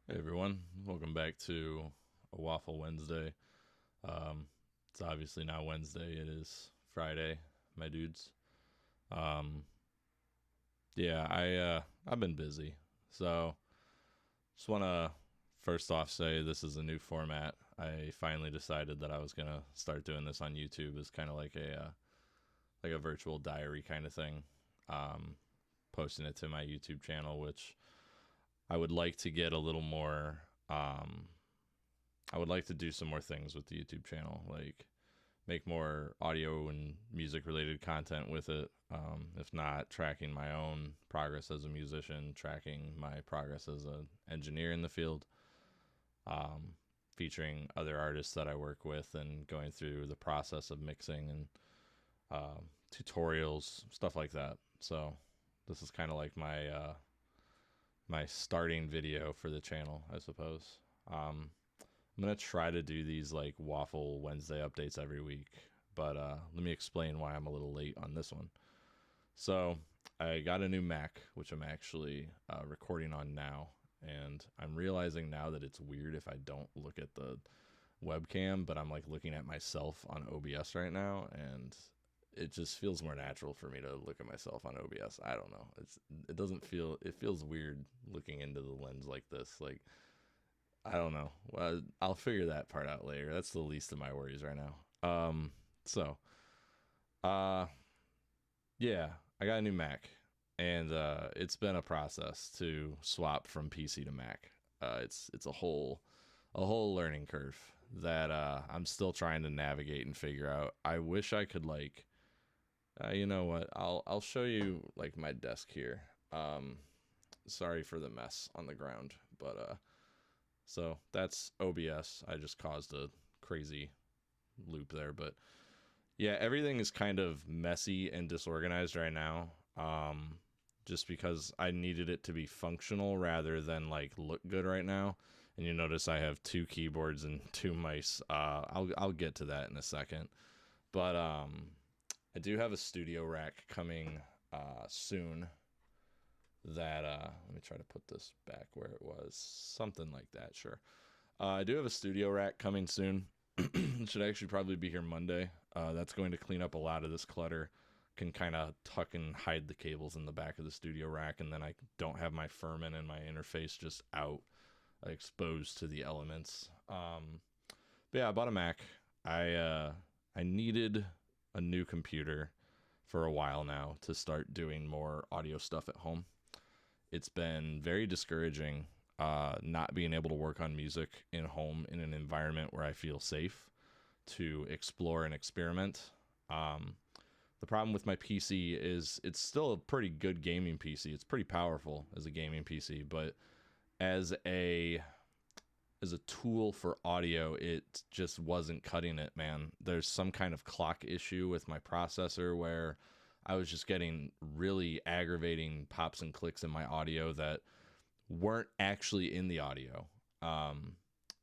Hey everyone, welcome back to a Waffle Wednesday. It's obviously not Wednesday; it is Friday, my dudes. Um, I've been busy, so just want to first off say this is a new format. I finally decided that I was gonna start doing this on YouTube as kind of like a virtual diary kind of thing. Um, Posting it to my YouTube channel, which I would like to get a little more. I would like to do some more things with the YouTube channel, like make more audio and music related content with it. If not, tracking my own progress as a musician, tracking my progress as an engineer in the field, um, featuring other artists that I work with, and going through the process of mixing and tutorials, stuff like that. So this is kind of like my starting video for the channel, I suppose. I'm gonna try to do these like Waffle Wednesday updates every week, but let me explain why I'm a little late on this one. So I got a new Mac, which I'm actually recording on now, and I'm realizing now that it's weird if I don't look at the webcam, but I'm like looking at myself on OBS right now, and it just feels more natural for me to look at myself on OBS. I don't know. It doesn't feel it feels weird looking into the lens like this. Like I don't know. Well, I'll figure that part out later. That's the least of my worries right now. So, uh, yeah, I got a new Mac, and it's been a process to swap from PC to Mac. It's a whole learning curve that I'm still trying to navigate and figure out. I wish I could like, you know what? I'll show you like my desk here. Sorry for the mess on the ground, but so that's OBS. I just caused a crazy loop there, but yeah, everything is kind of messy and disorganized right now. Just because I needed it to be functional rather than like look good right now. And you notice I have two keyboards and two mice. I'll get to that in a second. But I do have a studio rack coming soon. That let me try to put this back where it was. Something like that, sure. I do have a studio rack coming soon. It should actually probably be here Monday. That's going to clean up a lot of this clutter. Can kind of tuck and hide the cables in the back of the studio rack, and then I don't have my Furman and my interface just out, exposed to the elements. But yeah, I bought a Mac. I needed a new computer for a while now to start doing more audio stuff at home. It's been very discouraging not being able to work on music in home in an environment where I feel safe to explore and experiment. Um, the problem with my PC is it's still a pretty good gaming PC. It's pretty powerful as a gaming PC, but as a tool for audio, it just wasn't cutting it, man. There's some kind of clock issue with my processor where I was just getting really aggravating pops and clicks in my audio that weren't actually in the audio.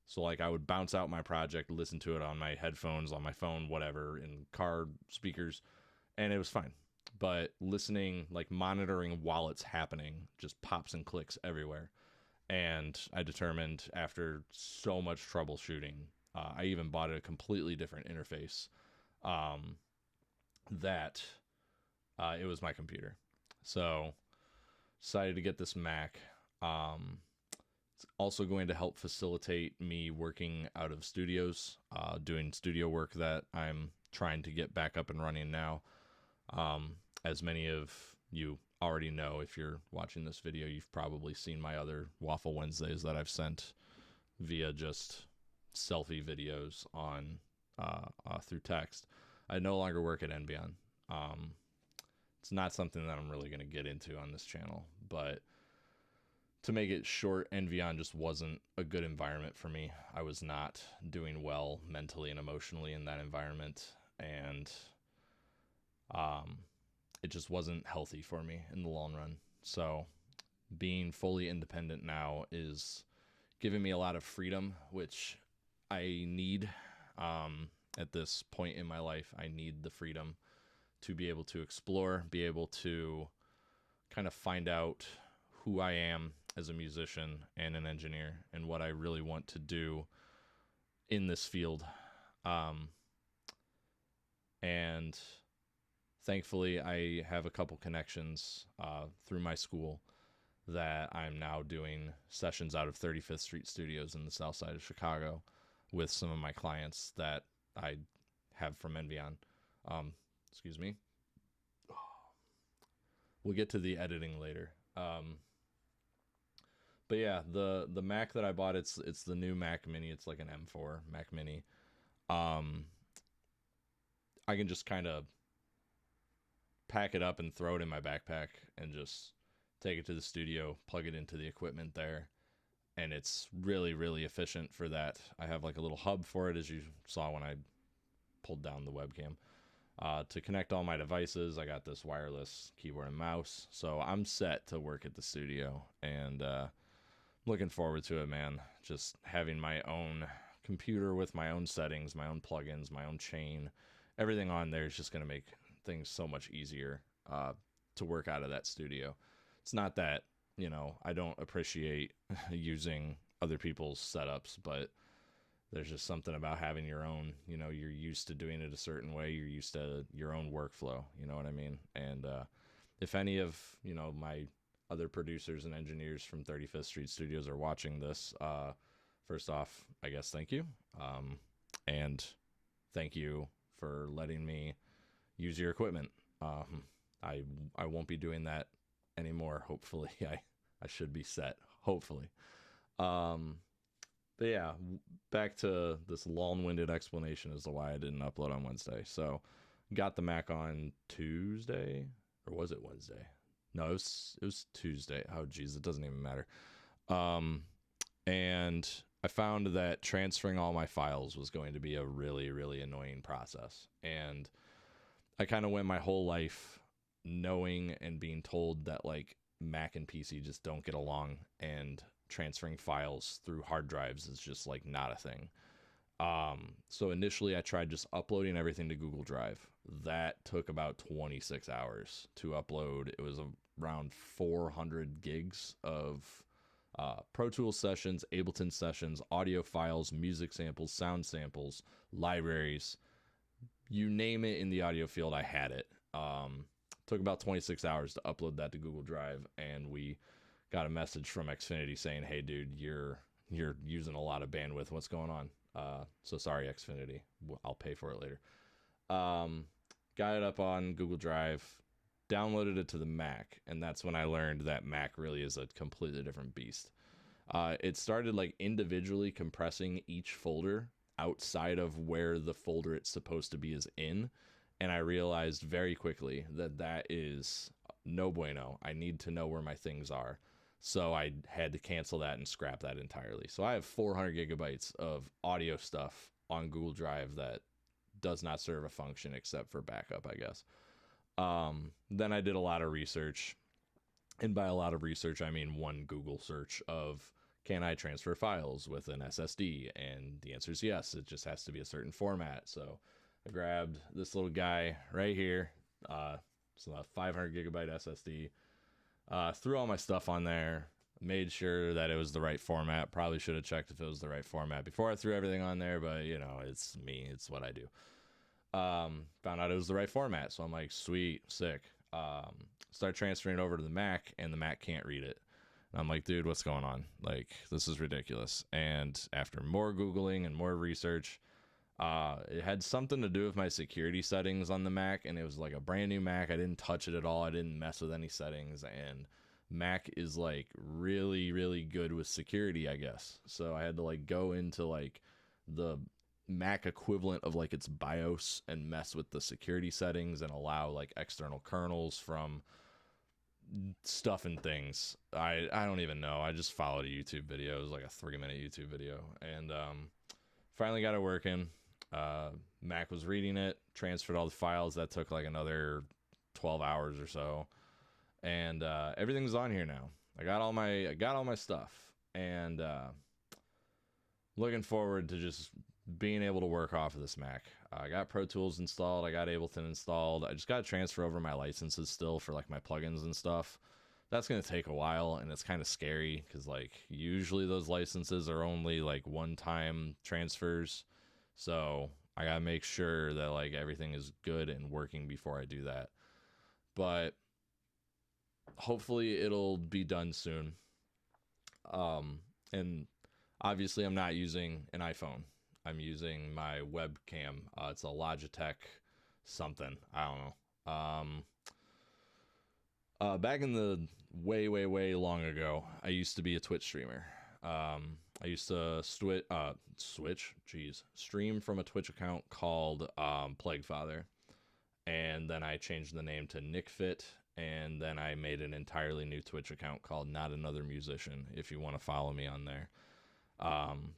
So like I would bounce out my project, listen to it on my headphones, on my phone, whatever, in car speakers, and it was fine. But listening, like monitoring while it's happening, just pops and clicks everywhere. And I determined after so much troubleshooting, I even bought a completely different interface, um, that it was my computer. So decided to get this Mac. It's also going to help facilitate me working out of studios, doing studio work that I'm trying to get back up and running now. As many of you already know, if you're watching this video, you've probably seen my other Waffle Wednesdays that I've sent via just selfie videos on through text. I no longer work at Envion. Um, it's not something that I'm really going to get into on this channel, but to make it short, Envion just wasn't a good environment for me. I was not doing well mentally and emotionally in that environment, and um, it just wasn't healthy for me in the long run. So, being fully independent now is giving me a lot of freedom, which I need at this point in my life. I need the freedom to be able to explore, be able to kind of find out who I am as a musician and an engineer, and what I really want to do in this field. Um, and thankfully, I have a couple connections through my school that I'm now doing sessions out of 35th Street Studios in the south side of Chicago with some of my clients that I have from Envion. Excuse me. We'll get to the editing later. But yeah, the Mac that I bought, it's the new Mac Mini. It's like an M4 Mac Mini. I can just kind of pack it up and throw it in my backpack and just take it to the studio, plug it into the equipment there, and it's really, really efficient for that. I have like a little hub for it, as you saw when I pulled down the webcam. To connect all my devices, I got this wireless keyboard and mouse, so I'm set to work at the studio, and looking forward to it, man. Just having my own computer with my own settings, my own plugins, my own chain, everything on there is just going to make things so much easier to work out of that studio. It's not that, I don't appreciate using other people's setups, but there's just something about having your own, you're used to doing it a certain way. You're used to your own workflow. You know what I mean? And if any of, my other producers and engineers from 35th Street Studios are watching this, first off, I guess thank you. And thank you for letting me use your equipment. I won't be doing that anymore. Hopefully, I should be set. Hopefully. But yeah, back to this long-winded explanation as to why I didn't upload on Wednesday. So, got the Mac on Tuesday, or was it Wednesday? No, it was Tuesday. Oh, geez, it doesn't even matter. And I found that transferring all my files was going to be a really, really annoying process. And I kind of went my whole life knowing and being told that like Mac and PC just don't get along, and transferring files through hard drives is just like not a thing. So initially I tried just uploading everything to Google Drive. That took about 26 hours to upload. It was around 400 gigs of Pro Tools sessions, Ableton sessions, audio files, music samples, sound samples, libraries, you name it in the audio field, I had it. Took about 26 hours to upload that to Google Drive, and we got a message from Xfinity saying, "Hey, dude, you're using a lot of bandwidth. What's going on?" So sorry, Xfinity. I'll pay for it later. Got it up on Google Drive, downloaded it to the Mac, and that's when I learned that Mac really is a completely different beast. It started like individually compressing each folder outside of where the folder it's supposed to be is in, and I realized very quickly that that is no bueno. I need to know where my things are. So I had to cancel that and scrap that entirely. So I have 400 gigabytes of audio stuff on Google Drive that does not serve a function except for backup, I guess. Then I did a lot of research. And by a lot of research, I mean one Google search of, can I transfer files with an SSD? And the answer is yes. It just has to be a certain format. So I grabbed this little guy right here. It's a 500 gigabyte SSD. Threw all my stuff on there, made sure that it was the right format. Probably should have checked if it was the right format before I threw everything on there, but it's me. It's what I do. Found out it was the right format, so I'm like, sweet, sick. Start transferring it over to the Mac, and the Mac can't read it. And I'm like, dude, what's going on? Like, this is ridiculous. And after more Googling and more research, it had something to do with my security settings on the Mac, and it was like a brand new Mac. I didn't touch it at all. I didn't mess with any settings, and Mac is like really, really good with security, I guess. So I had to like go into like the Mac equivalent of like its BIOS and mess with the security settings and allow like external kernels from stuff and things. I don't even know. I just followed a YouTube video. It was like a 3-minute YouTube video, and finally got it working. Mac was reading it, transferred all the files. That took like another 12 hours or so, and everything's on here now. I got all my stuff, and looking forward to just being able to work off of this Mac. I got Pro Tools installed. I got Ableton installed. I just got to transfer over my licenses still for like my plugins and stuff that's going to take a while, and it's kind of scary because like usually those licenses are only like one-time transfers. So I got to make sure that like everything is good and working before I do that. But hopefully it'll be done soon. And obviously I'm not using an iPhone. I'm using my webcam. It's a Logitech something. I don't know. Back in the way, way, way long ago, I used to be a Twitch streamer. I used to stream from a Twitch account called Plague Father, and then I changed the name to NickFit, and then I made an entirely new Twitch account called Not Another Musician. If you want to follow me on there,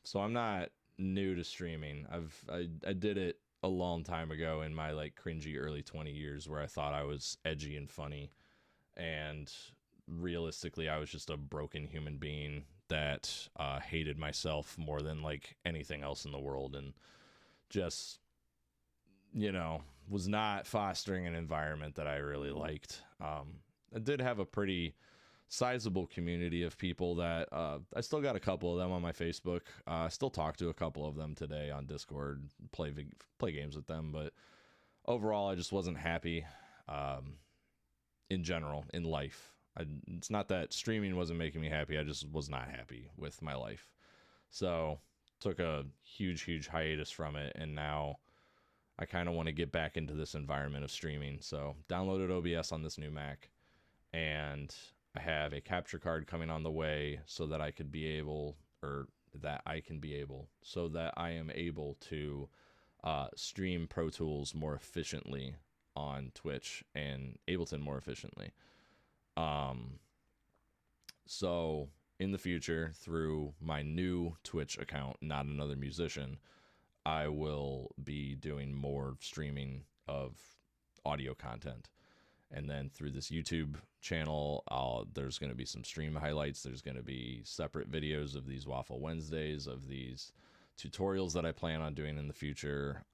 so I'm not new to streaming. I did it a long time ago in my like cringy early 20 years where I thought I was edgy and funny, and realistically I was just a broken human being that hated myself more than like anything else in the world, and just, you know, was not fostering an environment that I really liked. I did have a pretty sizable community of people that I still got a couple of them on my Facebook. I still talk to a couple of them today on Discord, play games with them, but overall I just wasn't happy in general in life. It's not that streaming wasn't making me happy, I just was not happy with my life. So took a huge hiatus from it, and now I kind of want to get back into this environment of streaming. So downloaded OBS on this new Mac, and I have a capture card coming on the way so that I could be able, or that I can be able, so that I am able to stream Pro Tools more efficiently on Twitch and Ableton more efficiently. So in the future, through my new Twitch account, Not Another Musician, I will be doing more streaming of audio content. And then through this YouTube channel, there's going to be some stream highlights. There's going to be separate videos of these Waffle Wednesdays, of these tutorials that I plan on doing in the future.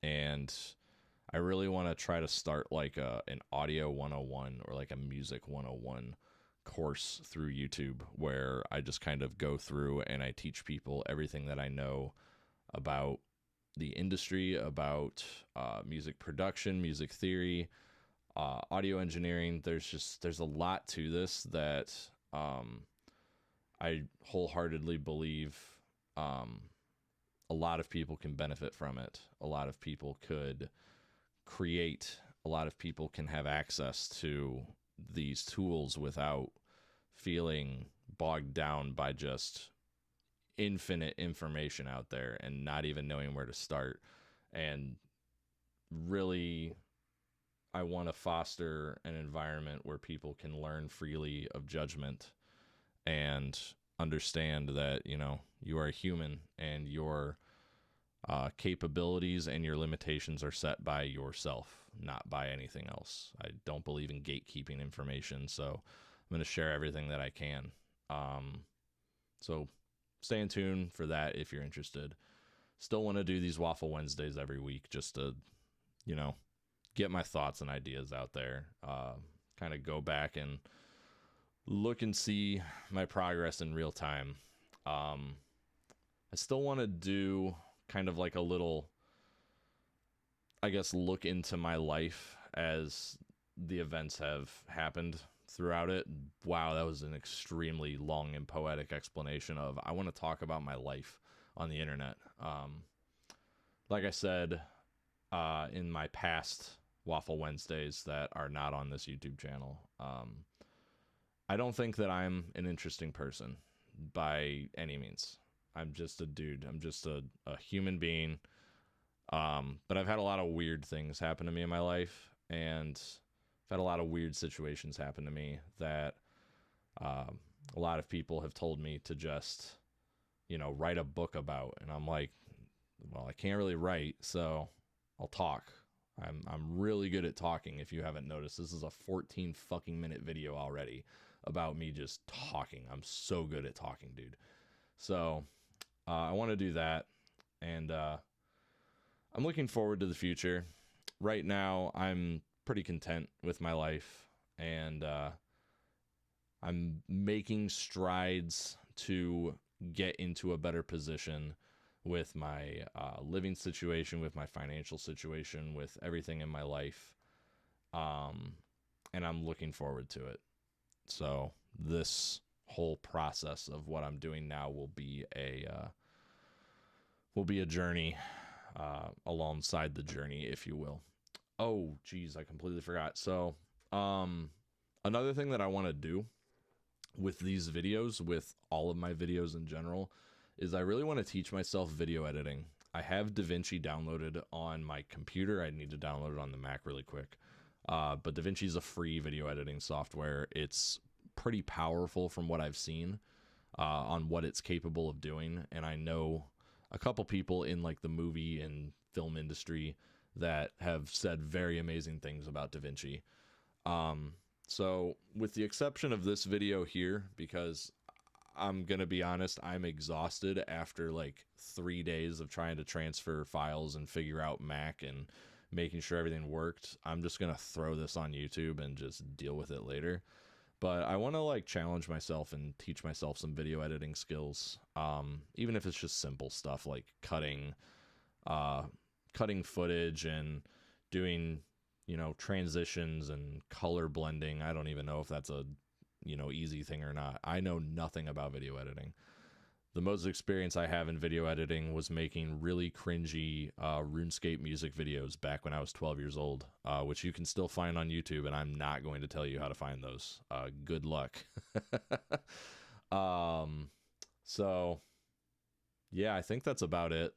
And I really want to try to start like an audio 101 or like a music 101 course through YouTube, where I just kind of go through and I teach people everything that I know about the industry, about music production, music theory, audio engineering. There's a lot to this that I wholeheartedly believe a lot of people can benefit from it. A lot of people could create, a lot of people can have access to these tools without feeling bogged down by just infinite information out there and not even knowing where to start. And really, I want to foster an environment where people can learn freely of judgment and understand that, you know, you are a human, and your capabilities and your limitations are set by yourself, not by anything else. I don't believe in gatekeeping information, so I'm going to share everything that I can. So stay in tune for that if you're interested. Still want to do these Waffle Wednesdays every week just to, you know, get my thoughts and ideas out there. Kind of go back and look and see my progress in real time. I still want to do kind of like a little, I guess, look into my life as the events have happened throughout it. Wow, that was an extremely long and poetic explanation of, I want to talk about my life on the internet. Like I said, in my past Waffle Wednesdays that are not on this YouTube channel, I don't think that I'm an interesting person by any means. I'm just a dude. I'm just a human being. But I've had a lot of weird things happen to me in my life, and I've had a lot of weird situations happen to me that a lot of people have told me to just, you know, write a book about. And I'm like, well, I can't really write, so I'll talk. I'm really good at talking. If you haven't noticed, this is a 14 fucking minute video already about me just talking. I'm so good at talking, dude. So I want to do that, and I'm looking forward to the future. Right now, I'm pretty content with my life, and I'm making strides to get into a better position with my living situation, with my financial situation, with everything in my life. And I'm looking forward to it. So this whole process of what I'm doing now will be a journey alongside the journey, if you will. Oh, geez, I completely forgot. So, another thing that I want to do with these videos, with all of my videos in general, is I really want to teach myself video editing. I have DaVinci downloaded on my computer. I need to download it on the Mac really quick. But DaVinci is a free video editing software. It's pretty powerful from what I've seen on what it's capable of doing. And I know a couple people in like the movie and film industry that have said very amazing things about DaVinci. So with the exception of this video here, because I'm going to be honest, I'm exhausted after like 3 days of trying to transfer files and figure out Mac and making sure everything worked. I'm just going to throw this on YouTube and just deal with it later. But I want to like challenge myself and teach myself some video editing skills. Even if it's just simple stuff like cutting footage and doing, transitions and color blending. I don't even know if that's a, easy thing or not. I know nothing about video editing. The most experience I have in video editing was making really cringy RuneScape music videos back when I was 12 years old, which you can still find on YouTube, and I'm not going to tell you how to find those. Good luck. So, yeah, I think that's about it.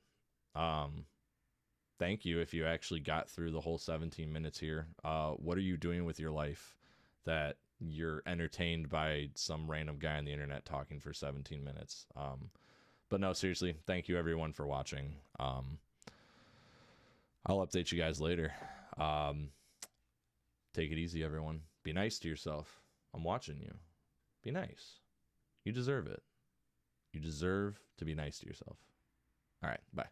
Thank you if you actually got through the whole 17 minutes here. What are you doing with your life that you're entertained by some random guy on the internet talking for 17 minutes? But no, seriously, thank you everyone for watching. I'll update you guys later. Take it easy, everyone. Be nice to yourself. I'm watching you. Be nice. You deserve it. You deserve to be nice to yourself. All right, bye.